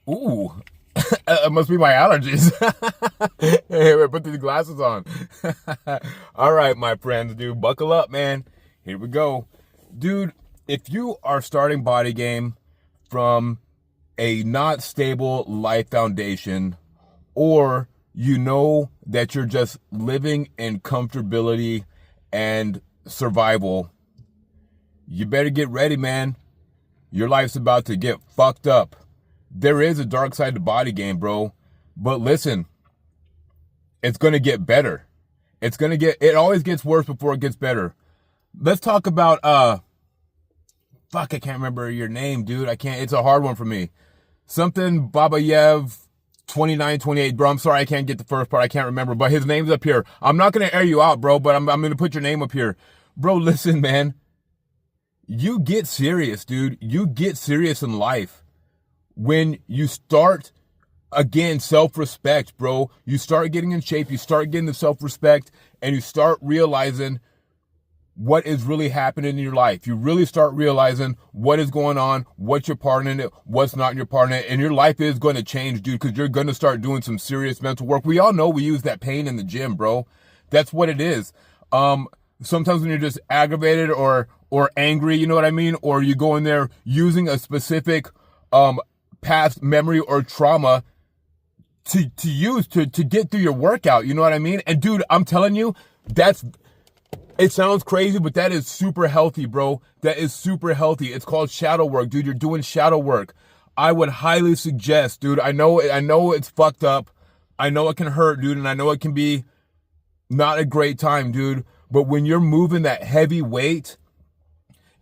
Ooh, it must be my allergies. Hey, I put these glasses on. All right, my friends, dude, buckle up, man. Here we go. Dude, if you are starting Bodygame from a not stable life foundation, or you know that you're just living in comfortability and survival, you better get ready, man. Your life's about to get fucked up. There is a dark side to Bodygame, bro. But listen, it's going to get better. It always gets worse before it gets better. Let's talk about, fuck, I can't remember your name, dude. It's a hard one for me. Something Babayev 2928, bro. I'm sorry, I can't get the first part. I can't remember, but his name's up here. I'm not going to air you out, bro, but I'm going to put your name up here. Bro, listen, man. You get serious, dude. You get serious in life when you start, again, self-respect, bro. You start getting in shape, you start getting the self-respect, and you start realizing what is really happening in your life. You really start realizing what is going on, what's your part in it, what's not your part in it, and your life is going to change, dude, because you're going to start doing some serious mental work. We all know we use that pain in the gym, bro. That's what it is. Sometimes when you're just aggravated or angry, you know what I mean? Or you go in there using a specific past memory or trauma to use to get through your workout, you know what I mean? And dude, I'm telling you, it sounds crazy, but that is super healthy, bro. That is super healthy. It's called shadow work, dude. You're doing shadow work. I would highly suggest, dude. I know it's fucked up. I know it can hurt, dude, and I know it can be not a great time, dude. But when you're moving that heavy weight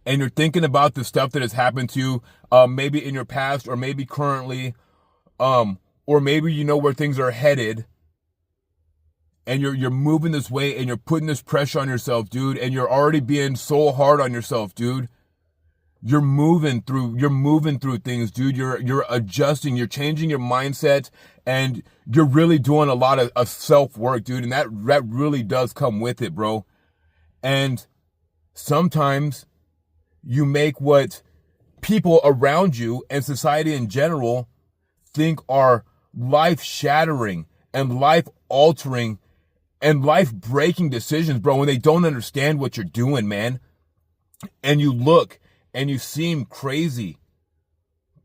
and you're thinking about the stuff that has happened to you, maybe in your past or maybe currently, or maybe you know where things are headed, and you're moving this way and you're putting this pressure on yourself, dude, and you're already being so hard on yourself, dude. You're moving through things, dude. You're adjusting, you're changing your mindset, and you're really doing a lot of self-work, dude, and that really does come with it, bro. And sometimes you make what people around you and society in general think are life-shattering and life-altering and life-breaking decisions, bro, when they don't understand what you're doing, man. And you look and you seem crazy.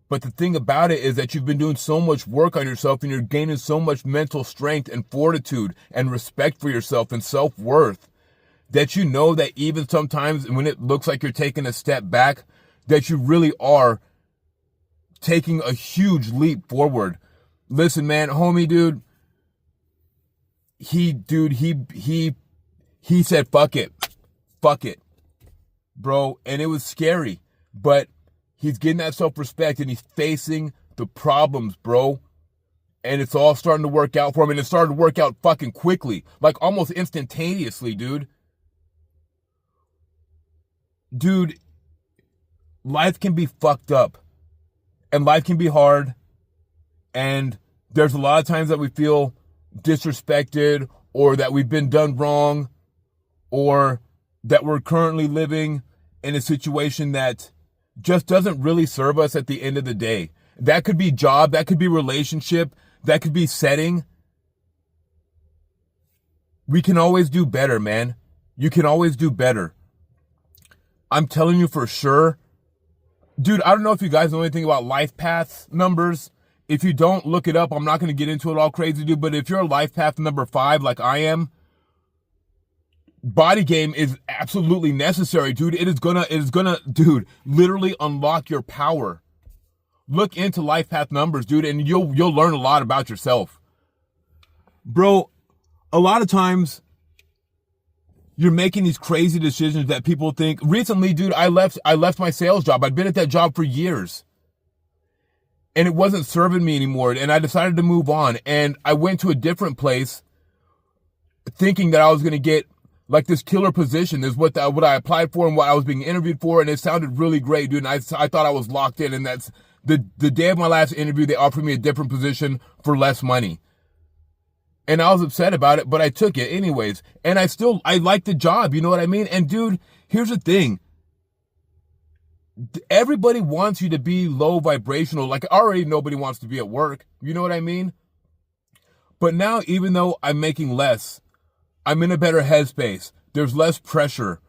But the thing about it is that you've been doing so much work on yourself and you're gaining so much mental strength and fortitude and respect for yourself and self-worth that you know that even sometimes when it looks like you're taking a step back, that you really are taking a huge leap forward. Listen, man, homie, dude, he said, fuck it, bro. And it was scary, but he's getting that self-respect and he's facing the problems, bro. And it's all starting to work out for him. And it started to work out fucking quickly, like almost instantaneously, dude. Dude, life can be fucked up and life can be hard. And there's a lot of times that we feel disrespected or that we've been done wrong or that we're currently living in a situation that just doesn't really serve us at the end of the day. That could be job, that could be relationship, that could be setting. We can always do better, man. You can always do better. I'm telling you for sure. Dude, I don't know if you guys know anything about life path numbers. If you don't, look it up. I'm not going to get into it all crazy, dude. But if you're a life path number 5, like I am, Bodygame is absolutely necessary, dude. It is gonna, dude, literally unlock your power. Look into life path numbers, dude, and you'll learn a lot about yourself. Bro, a lot of times you're making these crazy decisions that people think. Recently, dude, I left my sales job. I'd been at that job for years. And it wasn't serving me anymore. And I decided to move on. And I went to a different place thinking that I was going to get like this killer position. This is what I applied for and what I was being interviewed for. And it sounded really great, dude. And I thought I was locked in. And that's the day of my last interview, they offered me a different position for less money. And I was upset about it, but I took it anyways. And I liked the job, you know what I mean? And dude, here's the thing. Everybody wants you to be low vibrational. Like already nobody wants to be at work. You know what I mean? But now, even though I'm making less, I'm in a better headspace. There's less pressure.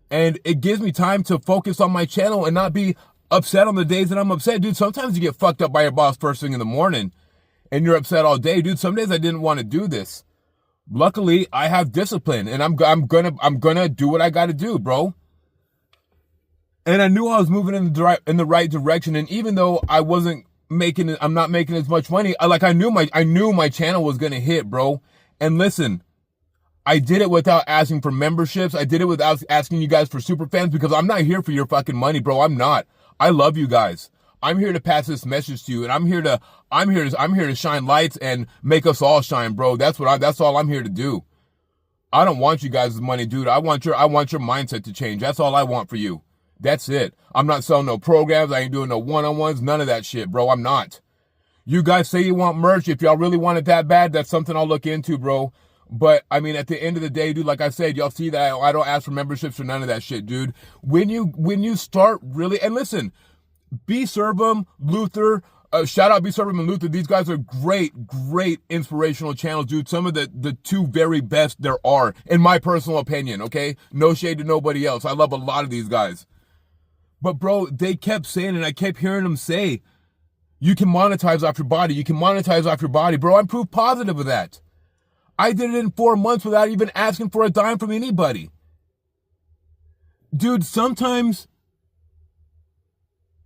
And it gives me time to focus on my channel and not be upset on the days that I'm upset. Dude, sometimes you get fucked up by your boss first thing in the morning and you're upset all day. Dude, some days I didn't want to do this. Luckily, I have discipline and I'm gonna do what I gotta do, bro. And I knew I was moving in the right direction. And even though I'm not making as much money, I knew my channel was gonna hit, bro. And listen, I did it without asking for memberships. I did it without asking you guys for super fans because I'm not here for your fucking money, bro. I'm not. I love you guys. I'm here to pass this message to you, and I'm here to shine lights and make us all shine, bro. That's all I'm here to do. I don't want you guys' money, dude. I want your mindset to change. That's all I want for you. That's it. I'm not selling no programs. I ain't doing no one-on-ones. None of that shit, bro. I'm not. You guys say you want merch. If y'all really want it that bad, that's something I'll look into, bro. But, I mean, at the end of the day, dude, like I said, y'all see that I don't ask for memberships or none of that shit, dude. When you start really, and listen, B. Servum, Luther, shout out B. Servum and Luther. These guys are great inspirational channels, dude. Some of the two very best there are, in my personal opinion, okay? No shade to nobody else. I love a lot of these guys. But, bro, they kept saying, and I kept hearing them say, you can monetize off your body. You can monetize off your body. Bro, I'm proof positive of that. I did it in 4 months without even asking for a dime from anybody. Dude, sometimes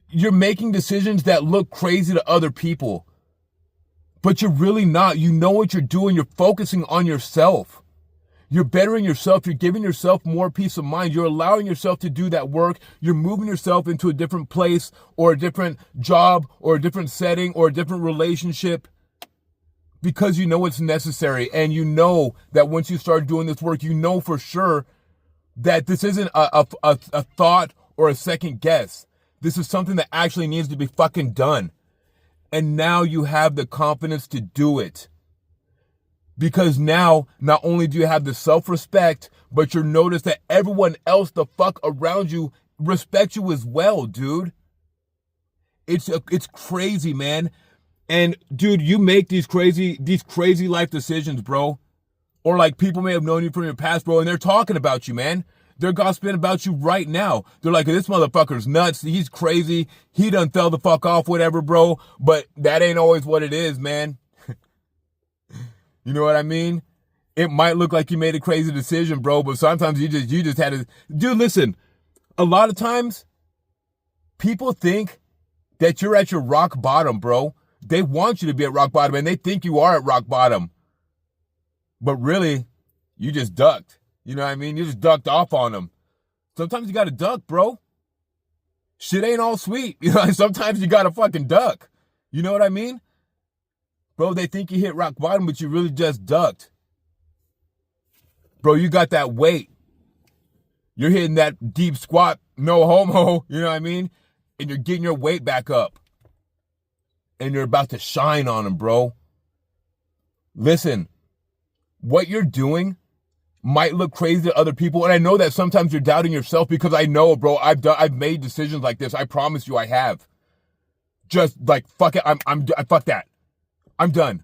you're making decisions that look crazy to other people, but you're really not. You know what you're doing. You're focusing on yourself. You're bettering yourself. You're giving yourself more peace of mind. You're allowing yourself to do that work. You're moving yourself into a different place or a different job or a different setting or a different relationship because you know it's necessary. And you know that once you start doing this work, you know for sure that this isn't a thought or a second guess. This is something that actually needs to be fucking done. And now you have the confidence to do it. Because now, not only do you have the self-respect, but you'll notice that everyone else the fuck around you respects you as well, dude. It's crazy, man. And dude, you make these crazy life decisions, bro. Or like people may have known you from your past, bro, and they're talking about you, man. They're gossiping about you right now. They're like, this motherfucker's nuts. He's crazy. He done fell the fuck off, whatever, bro. But that ain't always what it is, man. You know what I mean? It might look like you made a crazy decision, bro, but sometimes you just had to. Dude, listen. A lot of times, people think that you're at your rock bottom, bro. They want you to be at rock bottom, and they think you are at rock bottom. But really, you just ducked. You know what I mean? You just ducked off on them. Sometimes you gotta duck, bro. Shit ain't all sweet. You know, sometimes you gotta fucking duck. You know what I mean? Bro, they think you hit rock bottom, but you really just ducked. Bro, you got that weight. You're hitting that deep squat, no homo, you know what I mean? And you're getting your weight back up. And you're about to shine on them, bro. Listen, what you're doing might look crazy to other people. And I know that sometimes you're doubting yourself because I know, bro, I've made decisions like this. I promise you I have. Just like, fuck it, fuck that. I'm done.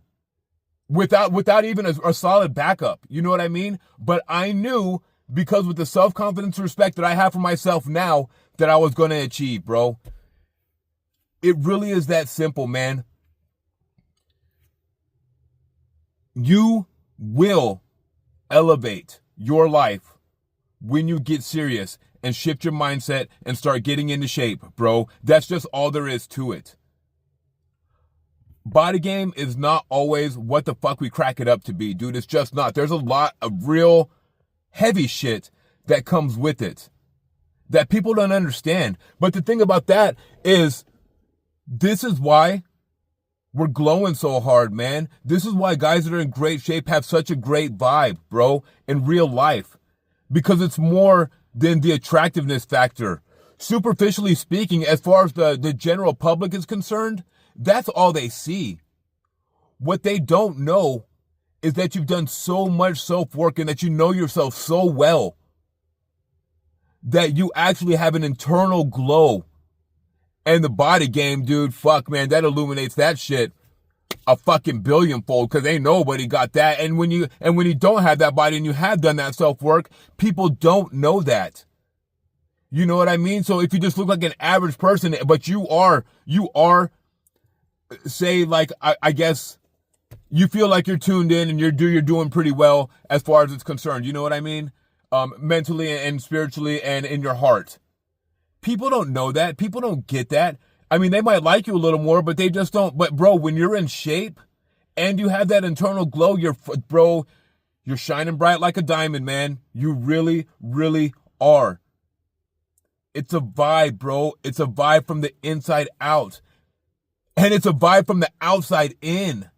Without even a solid backup. You know what I mean? But I knew, because with the self-confidence and respect that I have for myself now, that I was going to achieve, bro. It really is that simple, man. You will elevate your life when you get serious and shift your mindset and start getting into shape, bro. That's just all there is to it. Bodygame is not always what the fuck we crack it up to be, dude. It's just not. There's a lot of real heavy shit that comes with it that people don't understand. But the thing about that is, this is why we're glowing so hard, man. This is why guys that are in great shape have such a great vibe, bro, in real life. Because it's more than the attractiveness factor. Superficially speaking, as far as the general public is concerned, that's all they see. What they don't know is that you've done so much self-work and that you know yourself so well that you actually have an internal glow And the body game, dude, fuck, man, that illuminates that shit a fucking billionfold, because ain't nobody got that. And when you don't have that body and you have done that self-work, people don't know that. You know what I mean? So if you just look like an average person, but you are, say, like, I guess you feel like you're tuned in and you're doing pretty well as far as it's concerned. You know what I mean? Mentally and spiritually and in your heart. People don't know that. People don't get that. I mean, they might like you a little more, but they just don't. But bro, when you're in shape and you have that internal glow, you're shining bright like a diamond, man. You really, really are. It's a vibe, bro. It's a vibe from the inside out. And it's a vibe from the outside in.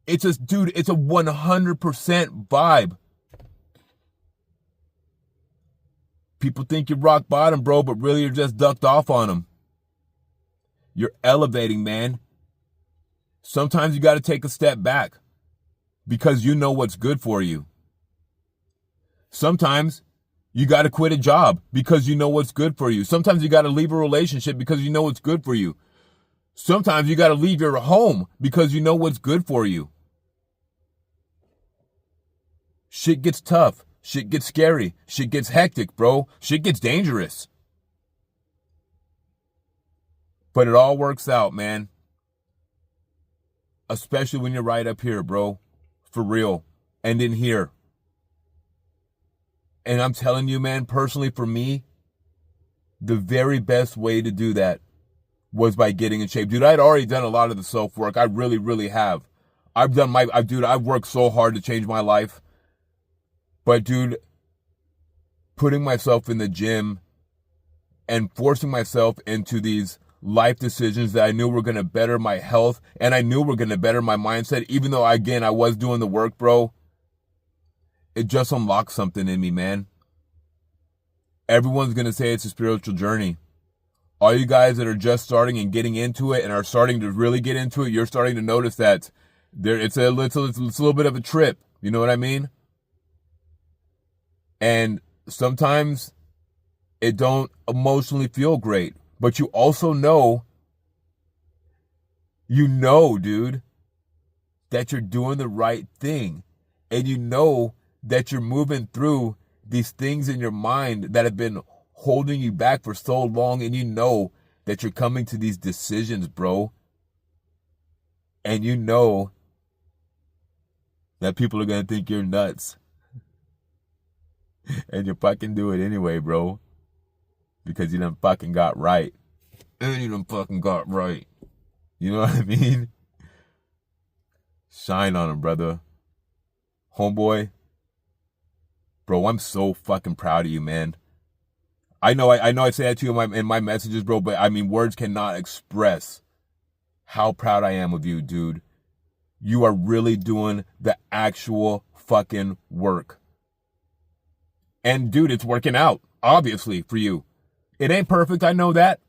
It's just, dude, it's a 100% vibe. People think you're rock bottom, bro, but really you're just ducked off on them. You're elevating, man. Sometimes you got to take a step back because you know what's good for you. Sometimes you got to quit a job because you know what's good for you. Sometimes you got to leave a relationship because you know what's good for you. Sometimes you got to leave your home because you know what's good for you. Shit gets tough. Shit gets scary. Shit gets hectic, bro. Shit gets dangerous. But it all works out, man. Especially when you're right up here, bro. For real. And in here. And I'm telling you, man, personally for me, the very best way to do that was by getting in shape. Dude, I'd already done a lot of the self-work. I really, really have. I've worked so hard to change my life. But dude, putting myself in the gym and forcing myself into these life decisions that I knew were going to better my health and I knew were going to better my mindset, even though, again, I was doing the work, bro, it just unlocked something in me, man. Everyone's going to say it's a spiritual journey. All you guys that are just starting and getting into it and are starting to really get into it, you're starting to notice that it's a little bit of a trip. You know what I mean? And sometimes it don't emotionally feel great. But you also know, dude, that you're doing the right thing. And you know that you're moving through these things in your mind that have been holding you back for so long. And you know that you're coming to these decisions, bro. And you know that people are going to think you're nuts. And you fucking do it anyway, bro. Because you done fucking got right. And you done fucking got right. You know what I mean? Shine on him, brother. Homeboy. Bro, I'm so fucking proud of you, man. I know I say that to you in my messages, bro, but I mean, words cannot express how proud I am of you, dude. You are really doing the actual fucking work. And dude, it's working out, obviously, for you. It ain't perfect, I know that.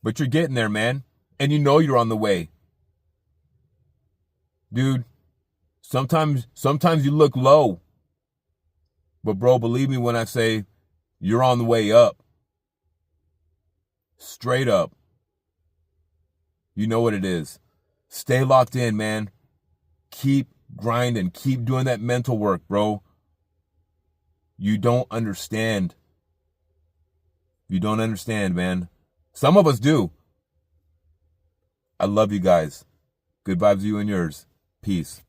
But you're getting there, man. And you know you're on the way. Dude, sometimes you look low. But bro, believe me when I say you're on the way up. Straight up. You know what it is. Stay locked in, man. Keep grinding. Keep doing that mental work, bro. You don't understand. You don't understand, man. Some of us do. I love you guys. Good vibes to you and yours. Peace.